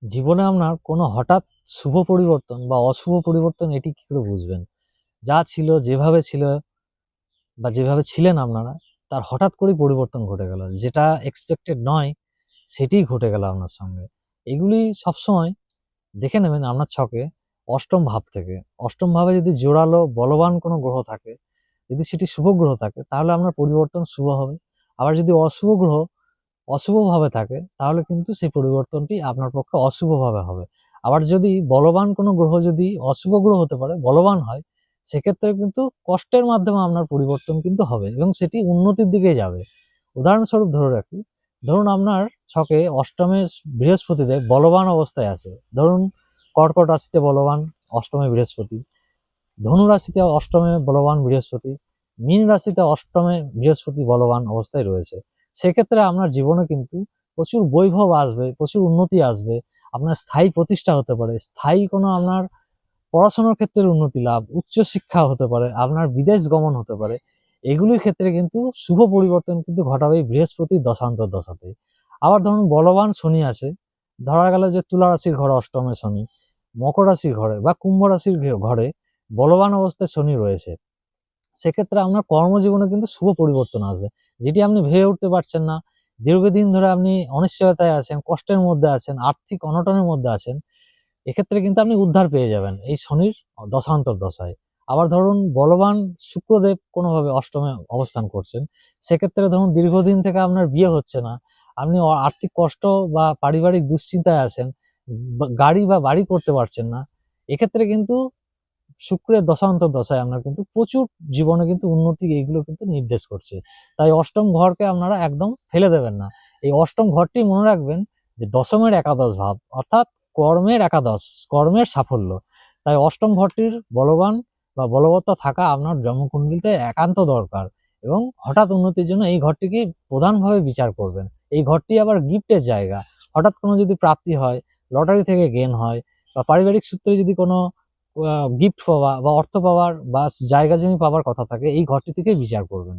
জীবনে আপনার কোনো হঠাৎ শুভ পরিবর্তন বা অশুভ পরিবর্তন এটি কি করে বুঝবেন? যা ছিল, যেভাবে ছিল বা যেভাবে ছিলেন আপনারা, তার হঠাৎ করেই পরিবর্তন ঘটে গেল। যেটা এক্সপেক্টেড নয়, সেটিই ঘটে গেল আপনার সঙ্গে। এগুলি সবসময় দেখে নেবেন আপনার ছকে অষ্টম ভাব থেকে। অষ্টম ভাবে যদি জোরালো বলবান কোনো গ্রহ থাকে, যদি সেটি শুভ গ্রহ থাকে, তাহলে আপনার পরিবর্তন শুভ হবে। আবার যদি অশুভ গ্রহ অশুভভাবে থাকে, তাহলে কিন্তু সেই পরিবর্তনটি আপনার পক্ষে অশুভভাবে হবে। আবার যদি বলবান কোনো গ্রহ যদি অশুভ গ্রহ হতে পারে, বলবান হয়, সেক্ষেত্রে কিন্তু কষ্টের মাধ্যমে আপনার পরিবর্তন কিন্তু হবে এবং সেটি উন্নতির দিকে যাবে। উদাহরণস্বরূপ ধরে রাখি, ধরুন আপনার ছকে অষ্টমে বৃহস্পতিদেব বলবান অবস্থায় আছে। ধরুন কর্কট রাশিতে বলবান অষ্টমে বৃহস্পতি, ধনু রাশিতে অষ্টমে বলবান বৃহস্পতি, মীন রাশিতে অষ্টমে বৃহস্পতি বলবান অবস্থায় রয়েছে। সেক্ষেত্রে আপনার জীবনে কিন্তু প্রচুর বৈভব আসবে, প্রচুর উন্নতি আসবে, আপনার স্থায়ী প্রতিষ্ঠা হতে পারে, স্থায়ী কোনো আপনার পড়াশোনার ক্ষেত্রে উন্নতি লাভ, উচ্চশিক্ষা হতে পারে, আপনার বিদেশ গমন হতে পারে। এগুলির ক্ষেত্রে কিন্তু শুভ পরিবর্তন কিন্তু ঘটাবে এই বৃহস্পতির দশান্তর দশাতে। আবার ধরুন বলবান শনি আছে, ধরা গেল যে তুলা রাশির ঘরে অষ্টমে শনি, মকর রাশির ঘরে বা কুম্ভ রাশির ঘরে বলবান অবস্থায় শনি রয়েছে। সেক্ষেত্রে আপনার কর্মজীবনে কিন্তু শুভ পরিবর্তন আসবে, যেটি আপনি ভেবে উঠতে পারছেন না। দীর্ঘদিন ধরে আপনি অনিশ্চয়তায় আছেন, কষ্টের মধ্যে আছেন, আর্থিক অনটনের মধ্যে আছেন, এক্ষেত্রে কিন্তু আপনি উদ্ধার পেয়ে যাবেন এই শনির দশান্তর দশায়। আবার ধরুন বলবান শুক্রদেব কোনোভাবে অষ্টমে অবস্থান করছেন, সেক্ষেত্রে ধরুন দীর্ঘদিন থেকে আপনার বিয়ে হচ্ছে না, আপনি আর্থিক কষ্ট বা পারিবারিক দুশ্চিন্তায় আছেন, গাড়ি বা বাড়ি করতে পারছেন না, এক্ষেত্রে কিন্তু শুক্রের দশান্তর দশায় আপনার কিন্তু প্রচুর জীবনে কিন্তু উন্নতি এইগুলো কিন্তু নির্দেশ করছে। তাই অষ্টম ঘরকে আপনারা একদম ফেলে দেবেন না। এই অষ্টম ঘরটি মনে রাখবেন যে দশমের একাদশ ভাব, অর্থাৎ কর্মের একাদশ, কর্মের সাফল্য। তাই অষ্টম ঘরটির বলবান বা বলবত্তা থাকা আপনার জন্মকুণ্ডলিতে একান্ত দরকার এবং হঠাৎ উন্নতির জন্য এই ঘরটিকে প্রধানভাবে বিচার করবেন। এই ঘরটি আবার গিফটের জায়গা। হঠাৎ কোনো যদি প্রাপ্তি হয়, লটারি থেকে গেন হয় বা পারিবারিক সূত্রে যদি কোনো গিফট পাওয়া বা অর্থ পাওয়ার বা জায়গা জমি পাওয়ার কথা থাকে, এই ঘরটি থেকেই বিচার করবেন।